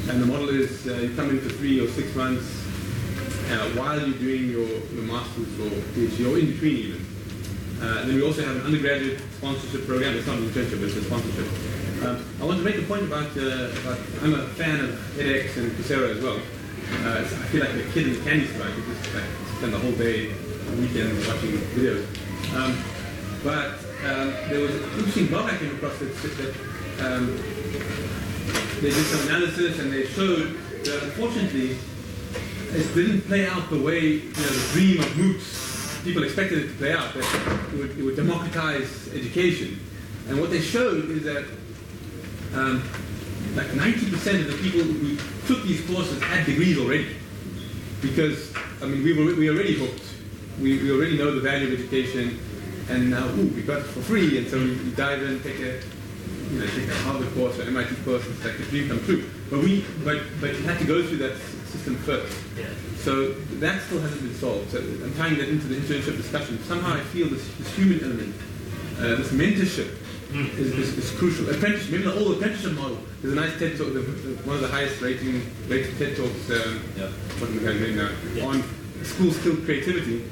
S2: And the model is you come in for 3 or 6 months while you're doing your master's or PhD, or in between even. Then we also have an undergraduate sponsorship program. It's not an internship, it's a sponsorship. I want to make a point about I'm a fan of edX and Coursera as well. I feel like a kid in the candy store. I could just like spend the whole day, weekend watching videos. But there was an interesting blog I came across that they did some analysis and they showed that unfortunately it didn't play out the way the dream of MOOCs people expected it to play out, that it would democratize education. And what they showed is that like 90% of the people who took these courses had degrees already. Because, I mean, we already hooked. We already know the value of education, and now, we got it for free, and so we dive in, take a Harvard course or MIT course, it's like a dream come true. But you had to go through that system first.
S1: Yeah.
S2: So that still hasn't been solved. So I'm tying that into the internship discussion. Somehow I feel this human element, this mentorship, is crucial. Apprenticeship, maybe the old apprenticeship model. There's a nice TED talk, one of the highest rated TED talks, what am I going to name now, on school skill creativity,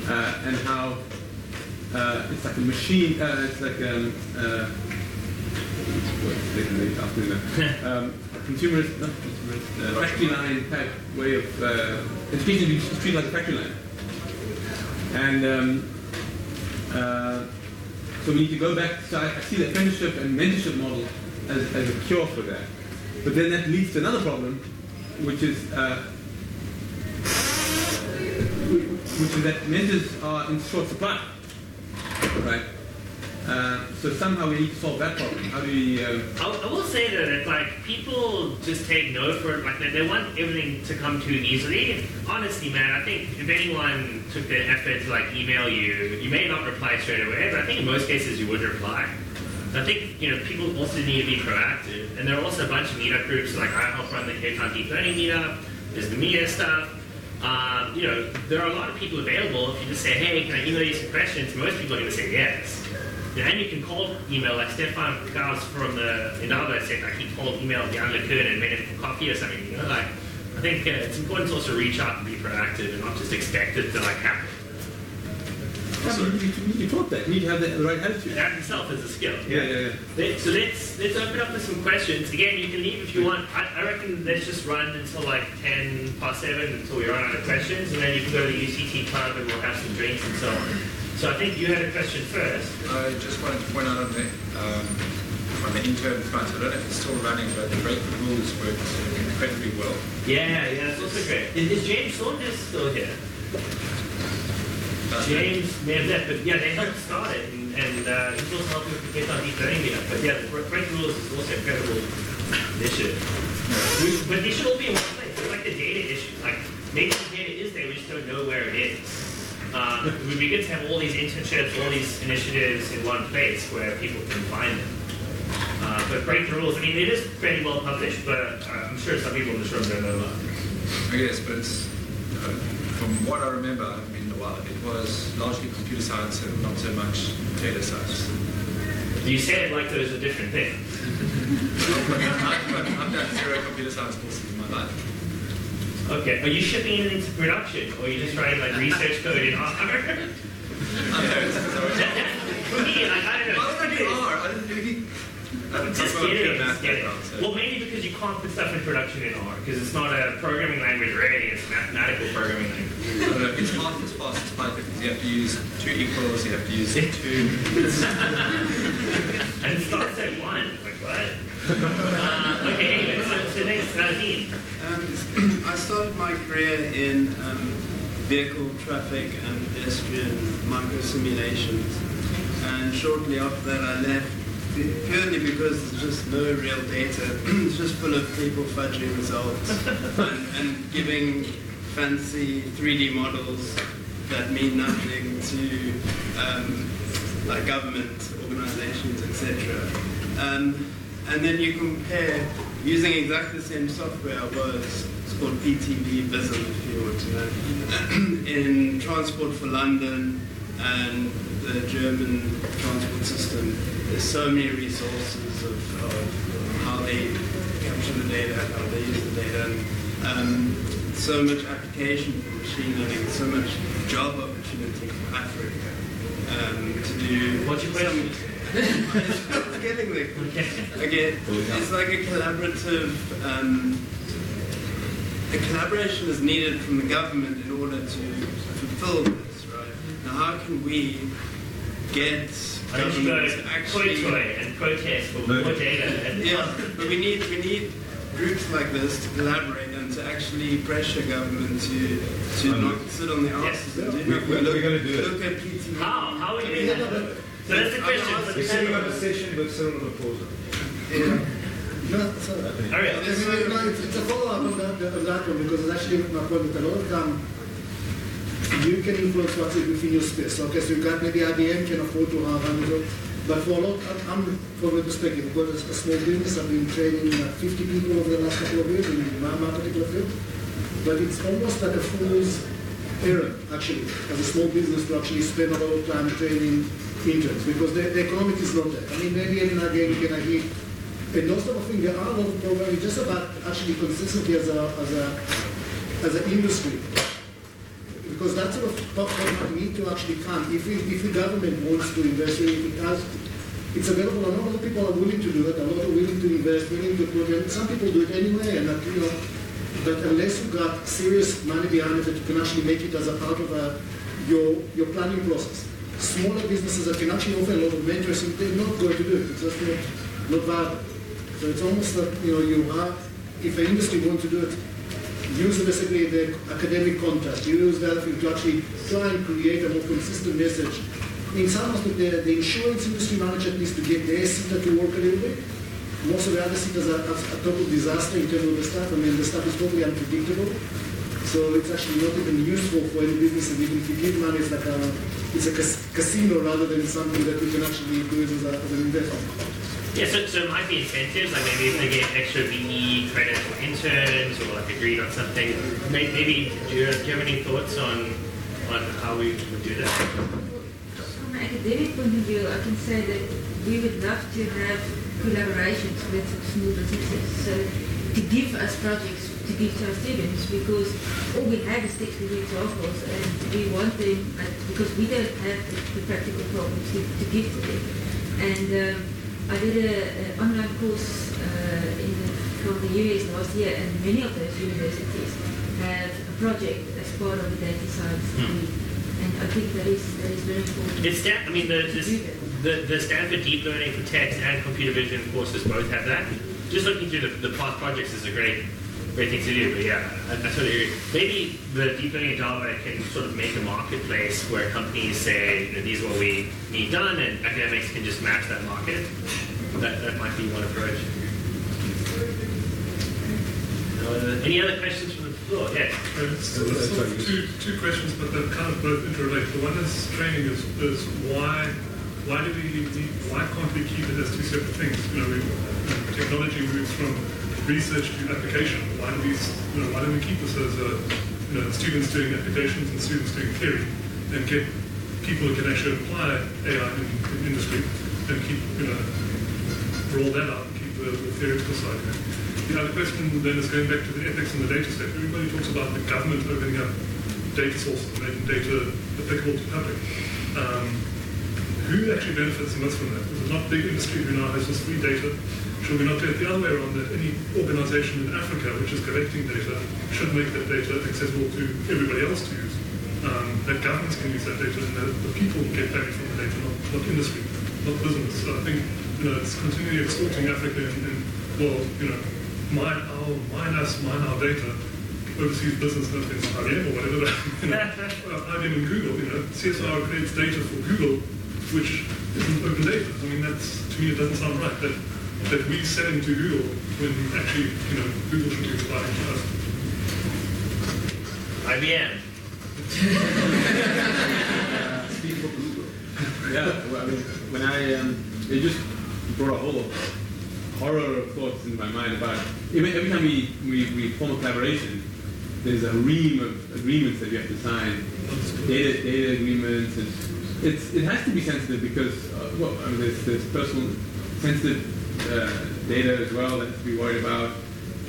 S2: and how it's like a machine, it's like consumerist, not consumerist, factory line type way of education is treated like a factory line. And so we need to go back. So I see the apprenticeship and mentorship model as a cure for that. But then that leads to another problem, which is that mentors are in short supply, right? So somehow we need to solve that problem. How do we?
S1: I will say that it's like people just take no for it. Like they want everything to come too easily. Honestly, man, I think if anyone took the effort to like email you, you may not reply straight away, but I think in most cases you would reply. I think people also need to be proactive, and there are also a bunch of meetup groups. Like I help run the Cape Town Deep Learning meetup. There's the media stuff. There are a lot of people available. If you just say, hey, can I email you some questions? Most people are going to say yes. And you can email, like Stefan Kaus from the Indaba said, like he emailed Jan LeCun and made him coffee or something. I think it's important to also reach out and be proactive and not just expect it to like happen.
S2: You taught that. You need to have the right attitude.
S1: That itself is a skill.
S2: Yeah.
S1: So let's open up with some questions. Again, you can leave if you want. I reckon let's just run until like 10:07 until we run out of questions, and then you can go to the UCT club and we'll have some drinks and so on. So I think you had a question first.
S10: I just wanted to point out on the intern front, I don't know if it's still running, but the break the rules worked incredibly well.
S1: Yeah, that's also great. Is James Saunders still here? James may have left, but yeah, they helped start it, and he's also helping with the Cape Town Deep Learning meetup. But yeah, the break the rules is also an incredible initiative. But they should all be in one place. It's like the data issue. Like maybe the data is there, we just don't know where it is. It would be good to have all these internships, all these initiatives in one place where people can find them. But break the rules, I mean, it is pretty well published, but I'm sure some people in this room don't know about it.
S10: Yes, but it's, from what I remember, I've been a while, it was largely computer science and not so much data science.
S1: You say it like those are different things.
S10: I've done 0 computer science courses in my life.
S1: Okay, are you shipping it into production, or are you just writing like research code in R? For me, I don't know. this.
S10: are. I didn't really.
S1: Just get it. Well, mainly because you can't put stuff in production in R, because it's not a programming language really, it's a mathematical programming language.
S10: It's half as fast as Python because you have to use 2 equals, you have to use 2.
S1: And it starts at 1. Like, what? Okay, anyway, so next, Dean.
S11: I started my career in vehicle traffic and pedestrian micro-simulations. And shortly after that I left, purely because there's just no real data. It's just full of people fudging results and giving fancy 3D models that mean nothing to like government organizations, etc. And then you compare using exactly the same software it's called PTV Vism if you want to know, in Transport for London and the German transport system. There's so many resources of how they capture the data, how they use the data, and so much application for machine learning, so much job opportunity for Africa to do.
S1: What's your question?
S11: It's getting there. Again, it's like a collaborative. A collaboration is needed from the government in order to fulfill this, right? Now, how can we get government to actually
S1: and protest for more data?
S11: Yeah, but we need groups like this to collaborate and to actually pressure government to not sit on the arses and do
S7: We're going to do it.
S11: Look at PTV.
S1: How are we doing that? So that's the question.
S7: We're setting up a session with Cyril Ramaphosa.
S12: No, sorry.
S1: All right.
S12: It's a follow-up on that one because it's actually my point that a lot of time you can influence what's within your space. Okay, so you got maybe IBM can afford to have Amazon, but for a lot, I'm from a perspective, because it's a small business, I've been training 50 people over the last couple of years in my particular field, but it's almost like a fool's errand, actually, as a small business to actually spend a lot of time training interns, because the economic is not there. I mean, maybe every now and again you can agree. And those type of things, there are a lot of programs just about actually consistency as an industry. Because that's sort of what we need to actually come. If the government wants to invest in it, it's available, and a lot of people are willing to do it, a lot are willing to invest, willing to put in. Some people do it anyway, and but unless you've got serious money behind it, that you can actually make it as a part of your planning process. Smaller businesses that can actually offer a lot of mentoring, they're not going to do it. It's just not viable. So it's almost like, you have, if the industry wants to do it, use basically the academic contact, use that to actually try and create a more consistent message. In some aspects, the insurance industry managed at least to get their SITA to work a little bit. Most of the other SITAs are a total disaster in terms of the staff. I mean, the staff is totally unpredictable. So it's actually not even useful for any business, and even if you give money, it's like it's a casino rather than something that we can actually do as an investment.
S1: Yeah, so it might be incentives, like maybe if they get extra VE credit for interns or like agreed on something. Maybe do you have any thoughts on how we would do that?
S5: From an academic point of view, I can say that we would love to have collaborations with small businesses. So to give us projects to give to our students, because all we have is textbook examples, and we want them because we don't have the practical problems to give to them. And I did an online course from the US last year, and many of those universities have a project as part of a data science degree. And I think that is very important.
S1: The Stanford Deep Learning for Text and Computer Vision courses both have that. Just looking through the past projects is a great thing to do, but yeah, I totally agree. Maybe the Deep Learning Indaba can sort of make a marketplace where companies say, these are what we need done, and academics can just match that market. That might be one approach. Any other questions from the floor? Yes.
S8: Two questions, but they're kind of both interrelated. The one is training is why can't we keep it as two separate things? Technology moves from research to application. Why don't we keep this as students doing applications and students doing theory, and get people who can actually apply AI in industry and keep roll that out and keep the theoretical side going. The other question then is going back to the ethics and the data set. Everybody talks about the government opening up data sources and making data applicable to the public. who actually benefits the most from that? Is it not big industry who now has this free data? Should we not do it the other way around, that any organization in Africa which is collecting data should make that data accessible to everybody else to use? That governments can use that data and that the people get value from the data, not industry, not business. So I think, it's continually extorting Africa and well, mine us, mine our data. Overseas business, no offense to IBM or whatever, IBM and Google, CSR creates data for Google, which isn't open data. I mean, to me, it doesn't sound right that we selling to Google when actually, Google should be providing to us.
S1: IBM.
S2: Speaking for Google. Yeah, well, I mean, when it just brought a whole horror of thoughts in my mind about every time we form a collaboration, there's a ream of agreements that you have to sign, data agreements. It has to be sensitive because there's personal sensitive data as well that has to be worried about.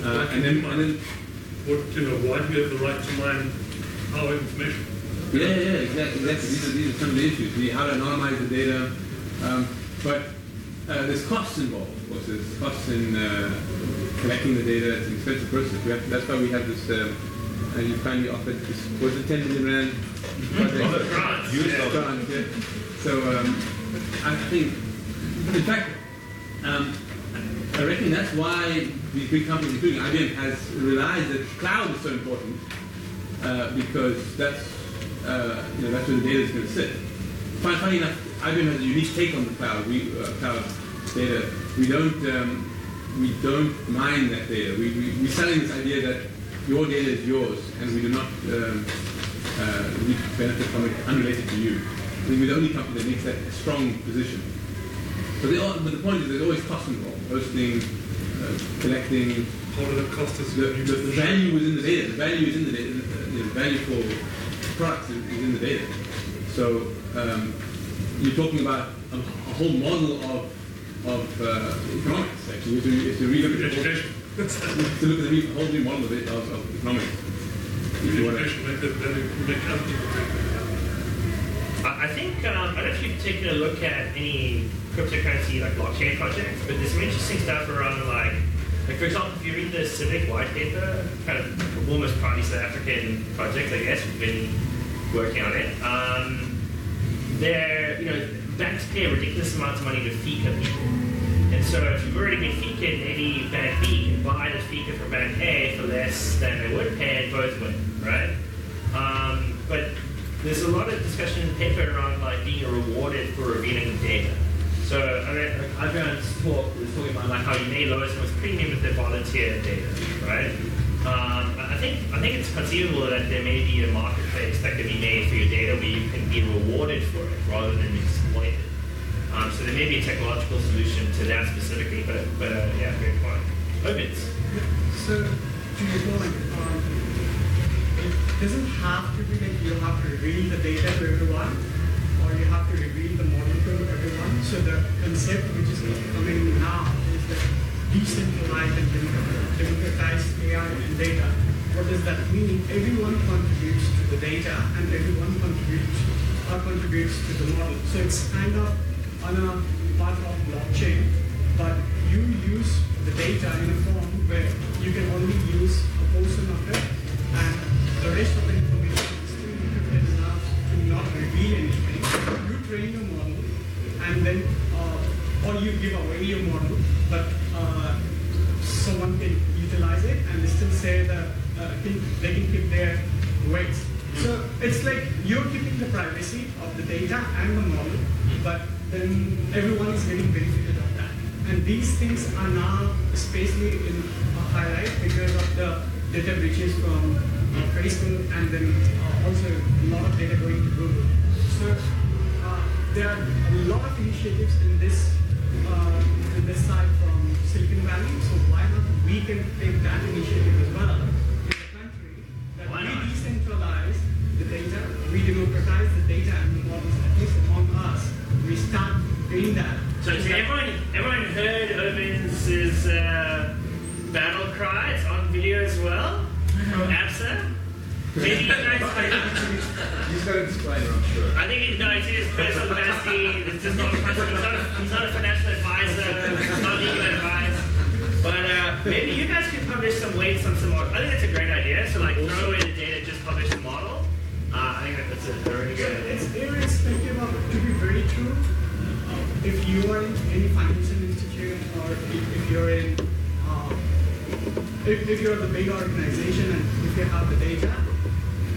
S2: And then
S8: why do we have the right to mine our information?
S2: Yeah, exactly. These are some of the issues. How to anonymize the data, but there's costs involved. Of course, there's costs in collecting the data. It's an expensive process. That's why we have this. You kindly offered this. Was it 10 million rand?
S8: Grant.
S2: Yeah. So I think, in fact, I reckon that's why these big companies, including IBM, has realized that cloud is so important because that's where the data is going to sit. Funny enough, IBM has a unique take on the cloud. Cloud data. We don't mine that data. We're selling this idea that your data is yours, and we do not benefit from it unrelated to you. I think we're the only company that makes that strong position. But the point is, there's always cost involved: hosting, collecting.
S8: Part of the cost is
S2: the value is in the data. The value is in the data. The value for products is in the data. So you're talking about a whole model of economics. Actually, if you relook at
S8: education.
S2: To look at the whole new model of economics.
S1: I think I don't know if you've taken a look at any cryptocurrency like blockchain projects, but there's some interesting stuff around like for example, if you read the Civic white paper, kind of almost partly South African project, I guess, we've been working on it. Banks pay ridiculous amounts of money to FICA people. And so if you've already been FICA'd, maybe Bank B can buy the FICA from Bank A for less than they would pay and both win, right? But there's a lot of discussion in the paper around like being rewarded for revealing data. So everyone's was talking about like how you may lower someone's premium if they volunteer data, right? I think it's conceivable that there may be a marketplace that can be made for your data where you can be rewarded for it rather than exploited. So there may be a technological solution to that specifically, but yeah, great point. Amit.
S13: So to your point, it doesn't have to be that you have to reveal the data to everyone, or you have to reveal the model to everyone. So the concept which is coming now is that decentralized and democratized AI and data. What does that mean? Everyone contributes to the data, and everyone contributes to the model. So it's kind of on a part of blockchain, but you use the data in a form where you can only use a portion of it, and the rest of the information is still encrypted enough to not reveal anything. You train your model, and then, or you give away your model, but someone can utilize it and still say that they can keep their weights. So it's like you're keeping the privacy of the data and the model, but then everyone is getting benefited of that. And these things are now especially in a highlight because of the data breaches from Facebook, and then also a lot of data going to Google. So there are a lot of initiatives in this side from Silicon Valley. So why not we can take that initiative as well in the country, that we decentralize the data, we democratize the data and the models, at least among us. We start doing that.
S1: So everyone heard Owen's battle cry. It's on video as well from ABSA. maybe you guys
S7: He's got a disclaimer, I'm sure.
S1: I think it's his personal investing. It's just not he's not a financial advisor. It's not legal advice. But maybe you guys could publish some weights on some more. I think that's a great idea. So like throw away the data, just publish the model. I think that's a really good idea.
S13: It's irrespective of, to be very true, if you are in any financial institute or if you're in, if you're the big organization and if you have the data,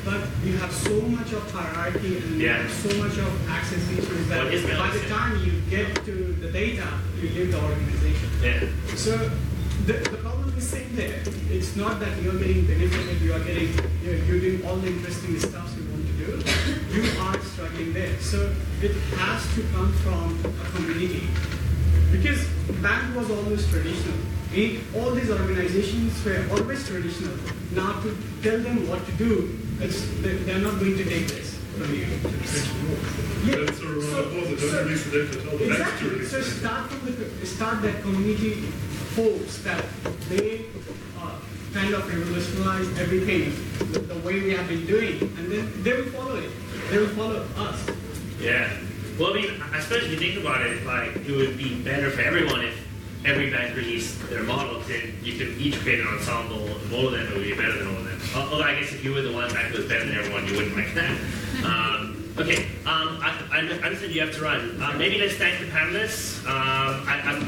S13: but you have so much of hierarchy and so much of access issues that by the time you get to the data, you leave the organization.
S1: Yeah.
S13: So the problem is same there. It's not that you're getting benefited, you're doing all the interesting stuff you want to do. You are struggling there. So it has to come from a community. Because bank was always traditional. All these organizations were always traditional. Now to tell them what to do, they're not going to take this from you. Exactly. So start that community hopes that they kind of revolutionize everything the way we have been doing, and then they will follow it. They will follow us.
S1: Yeah. Well, I mean, I suppose if you think about it, like it would be better for everyone if every bank released their models, then you could each create an ensemble of all of them. It would be better than all of them. Although I guess if you were the one bank that was better than everyone, you wouldn't like that. Okay. I understand you have to run. Maybe let's thank the panelists. I'm